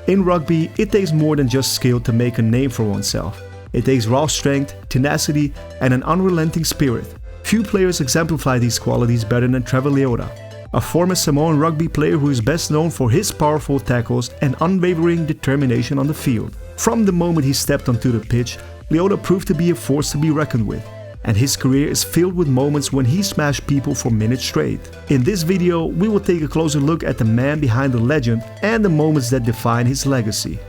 In rugby, it takes more than just skill to make a name for oneself. It takes raw strength, tenacity, and an unrelenting spirit. Few players exemplify these qualities better than Trevor Leota, a former Samoan rugby player who is best known for his powerful tackles and unwavering determination on the field. From the moment he stepped onto the pitch, Leota proved to be a force to be reckoned with, and his career is filled with moments when he smashed people for minutes straight. In this video, we will take a closer look at the man behind the legend and the moments that define his legacy.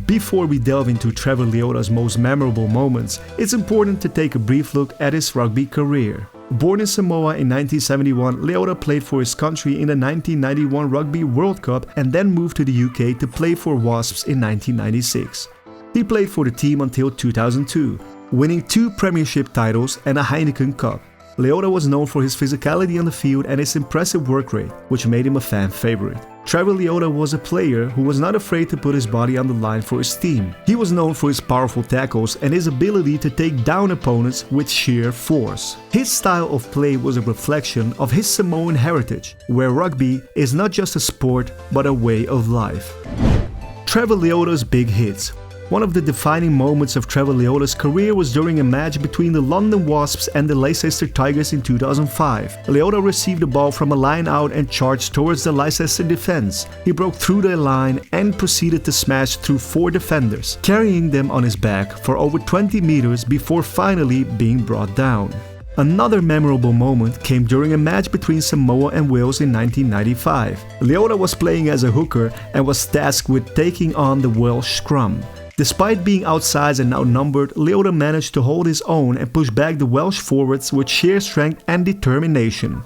Before we delve into Trevor Leota's most memorable moments, it's important to take a brief look at his rugby career. Born in Samoa in 1971, Leota played for his country in the 1991 Rugby World Cup and then moved to the UK to play for Wasps in 1996. He played for the team until 2002, winning 2 Premiership titles and a Heineken Cup. Leota was known for his physicality on the field and his impressive work rate, which made him a fan favorite. Trevor Leota was a player who was not afraid to put his body on the line for his team. He was known for his powerful tackles and his ability to take down opponents with sheer force. His style of play was a reflection of his Samoan heritage, where rugby is not just a sport but a way of life. Trevor Leota's big hits. One of the defining moments of Trevor Leota's career was during a match between the London Wasps and the Leicester Tigers in 2005. Leota received the ball from a line out and charged towards the Leicester defense. He broke through their line and proceeded to smash through 4 defenders, carrying them on his back for over 20 meters before finally being brought down. Another memorable moment came during a match between Samoa and Wales in 1995. Leota was playing as a hooker and was tasked with taking on the Welsh scrum. Despite being outsized and outnumbered, Leota managed to hold his own and push back the Welsh forwards with sheer strength and determination.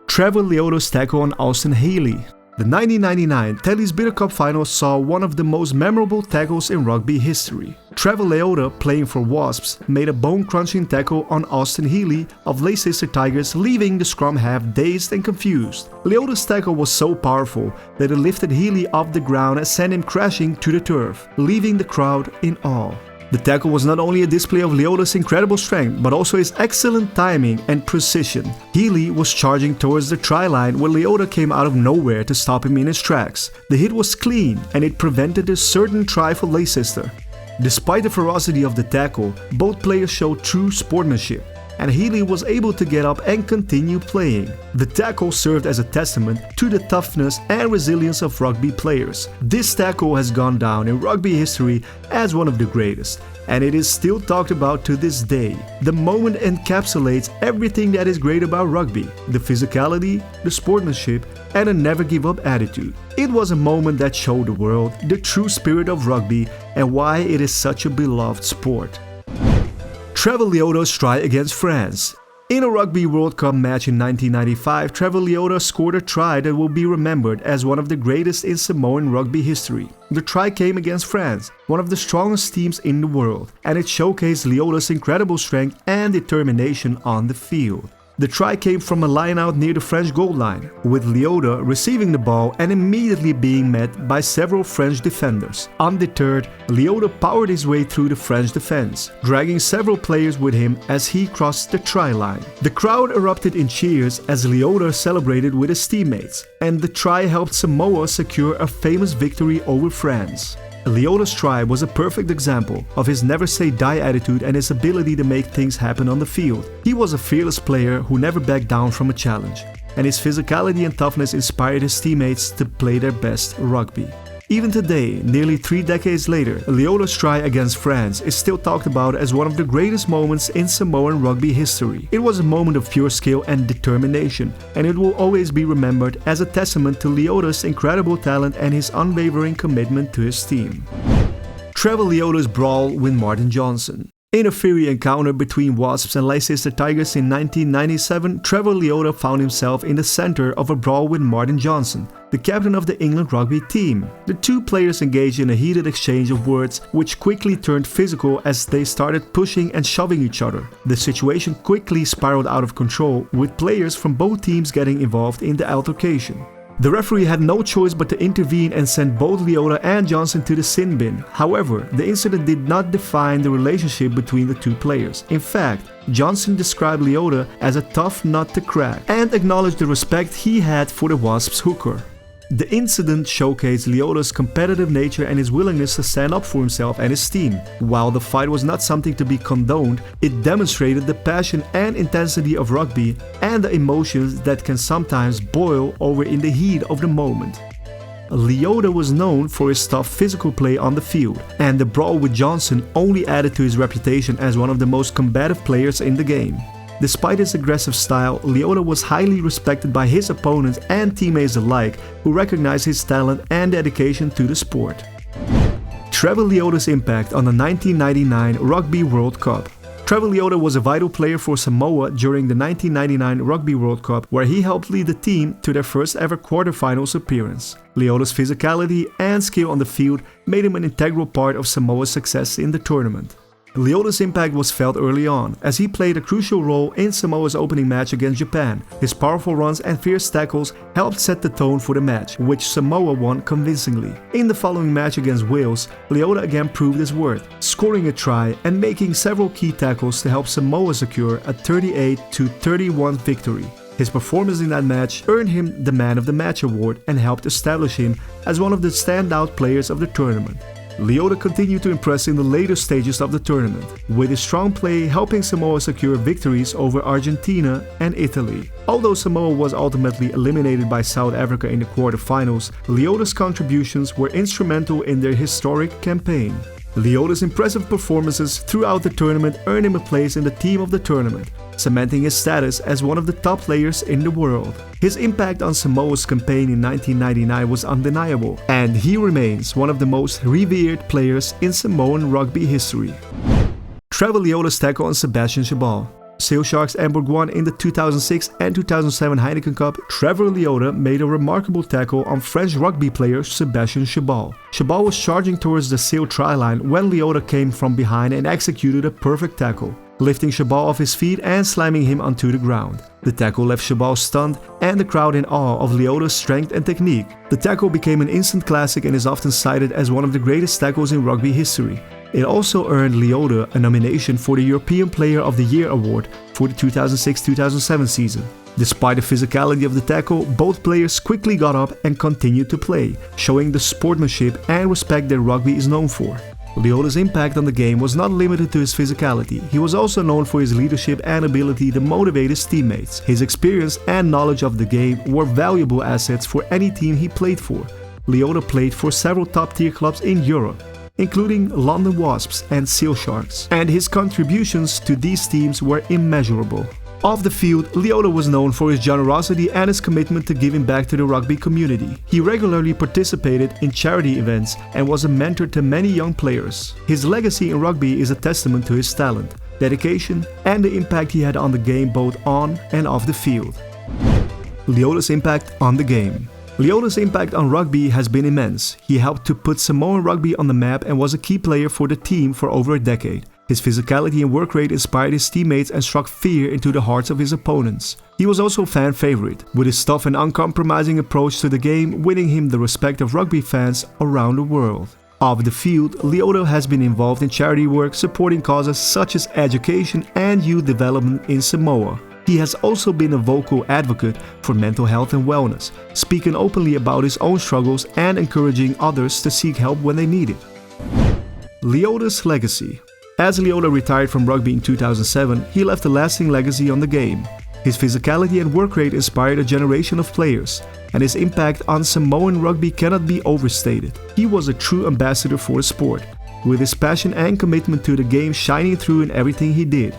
Trevor Leota's tackle on Austin Healey. The 1999 Telly's Bitter Cup final saw one of the most memorable tackles in rugby history. Trevor Leota, playing for Wasps, made a bone-crunching tackle on Austin Healey of Leicester Tigers, leaving the scrum half dazed and confused. Leota's tackle was so powerful that it lifted Healey off the ground and sent him crashing to the turf, leaving the crowd in awe. The tackle was not only a display of Leota's incredible strength, but also his excellent timing and precision. Healey was charging towards the try line when Leota came out of nowhere to stop him in his tracks. The hit was clean and it prevented a certain try for Leicester. Despite the ferocity of the tackle, both players showed true sportsmanship, and Healey was able to get up and continue playing. The tackle served as a testament to the toughness and resilience of rugby players. This tackle has gone down in rugby history as one of the greatest, and it is still talked about to this day. The moment encapsulates everything that is great about rugby: the physicality, the sportsmanship, and a never-give-up attitude. It was a moment that showed the world the true spirit of rugby and why it is such a beloved sport. Trevor Leota's try against France. In a Rugby World Cup match in 1995, Trevor Leota scored a try that will be remembered as one of the greatest in Samoan rugby history. The try came against France, one of the strongest teams in the world, and it showcased Leota's incredible strength and determination on the field. The try came from a line-out near the French goal line, with Leota receiving the ball and immediately being met by several French defenders. Undeterred, Leota powered his way through the French defense, dragging several players with him as he crossed the try line. The crowd erupted in cheers as Leota celebrated with his teammates, and the try helped Samoa secure a famous victory over France. Leota's try was a perfect example of his never-say-die attitude and his ability to make things happen on the field. He was a fearless player who never backed down from a challenge, and his physicality and toughness inspired his teammates to play their best rugby. Even today, nearly 3 decades later, Leota's try against France is still talked about as one of the greatest moments in Samoan rugby history. It was a moment of pure skill and determination, and it will always be remembered as a testament to Leota's incredible talent and his unwavering commitment to his team. Trevor Leota's brawl with Martin Johnson. In a fiery encounter between Wasps and Leicester Tigers in 1997, Trevor Leota found himself in the center of a brawl with Martin Johnson, the captain of the England rugby team. The 2 players engaged in a heated exchange of words, which quickly turned physical as they started pushing and shoving each other. The situation quickly spiraled out of control, with players from both teams getting involved in the altercation. The referee had no choice but to intervene and send both Leota and Johnson to the sin bin. However, the incident did not define the relationship between the 2 players. In fact, Johnson described Leota as a tough nut to crack and acknowledged the respect he had for the Wasps hooker. The incident showcased Leota's competitive nature and his willingness to stand up for himself and his team. While the fight was not something to be condoned, it demonstrated the passion and intensity of rugby and the emotions that can sometimes boil over in the heat of the moment. Leota was known for his tough physical play on the field, and the brawl with Johnson only added to his reputation as one of the most combative players in the game. Despite his aggressive style, Leota was highly respected by his opponents and teammates alike, who recognized his talent and dedication to the sport. Trevor Leota's impact on the 1999 Rugby World Cup. Trevor Leota was a vital player for Samoa during the 1999 Rugby World Cup, where he helped lead the team to their first ever quarterfinals appearance. Leota's physicality and skill on the field made him an integral part of Samoa's success in the tournament. Leota's impact was felt early on, as he played a crucial role in Samoa's opening match against Japan. His powerful runs and fierce tackles helped set the tone for the match, which Samoa won convincingly. In the following match against Wales, Leota again proved his worth, scoring a try and making several key tackles to help Samoa secure a 38-31 victory. His performance in that match earned him the Man of the Match award and helped establish him as one of the standout players of the tournament. Leota continued to impress in the later stages of the tournament, with his strong play helping Samoa secure victories over Argentina and Italy. Although Samoa was ultimately eliminated by South Africa in the quarterfinals, Leota's contributions were instrumental in their historic campaign. Leota's impressive performances throughout the tournament earned him a place in the team of the tournament, cementing his status as one of the top players in the world. His impact on Samoa's campaign in 1999 was undeniable, and he remains one of the most revered players in Samoan rugby history. Trevor Leota's tackle on Sebastian Chabal. Sale Sharks Hamburg won in the 2006 and 2007 Heineken Cup. Trevor Leota made a remarkable tackle on French rugby player Sebastian Chabal. Chabal was charging towards the Sale try line when Leota came from behind and executed a perfect tackle, lifting Chabal off his feet and slamming him onto the ground. The tackle left Chabal stunned and the crowd in awe of Leota's strength and technique. The tackle became an instant classic and is often cited as one of the greatest tackles in rugby history. It also earned Leota a nomination for the European Player of the Year award for the 2006-2007 season. Despite the physicality of the tackle, both players quickly got up and continued to play, showing the sportsmanship and respect that rugby is known for. Leota's impact on the game was not limited to his physicality. He was also known for his leadership and ability to motivate his teammates. His experience and knowledge of the game were valuable assets for any team he played for. Leota played for several top-tier clubs in Europe, including London Wasps and Sale Sharks, and his contributions to these teams were immeasurable. Off the field, Leota was known for his generosity and his commitment to giving back to the rugby community. He regularly participated in charity events and was a mentor to many young players. His legacy in rugby is a testament to his talent, dedication, and the impact he had on the game both on and off the field. Leota's impact on the game. Leota's impact on rugby has been immense. He helped to put Samoan rugby on the map and was a key player for the team for over a decade. His physicality and work rate inspired his teammates and struck fear into the hearts of his opponents. He was also a fan favorite, with his tough and uncompromising approach to the game winning him the respect of rugby fans around the world. Off the field, Leota has been involved in charity work supporting causes such as education and youth development in Samoa. He has also been a vocal advocate for mental health and wellness, speaking openly about his own struggles and encouraging others to seek help when they need it. Leota's legacy. As Leota retired from rugby in 2007, he left a lasting legacy on the game. His physicality and work rate inspired a generation of players, and his impact on Samoan rugby cannot be overstated. He was a true ambassador for the sport, with his passion and commitment to the game shining through in everything he did.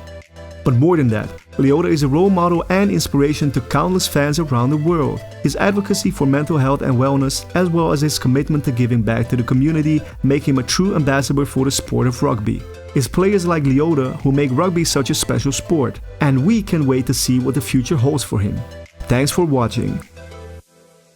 But more than that, Leota is a role model and inspiration to countless fans around the world. His advocacy for mental health and wellness, as well as his commitment to giving back to the community, make him a true ambassador for the sport of rugby. It's players like Leota who make rugby such a special sport, and we can wait to see what the future holds for him. Thanks for watching.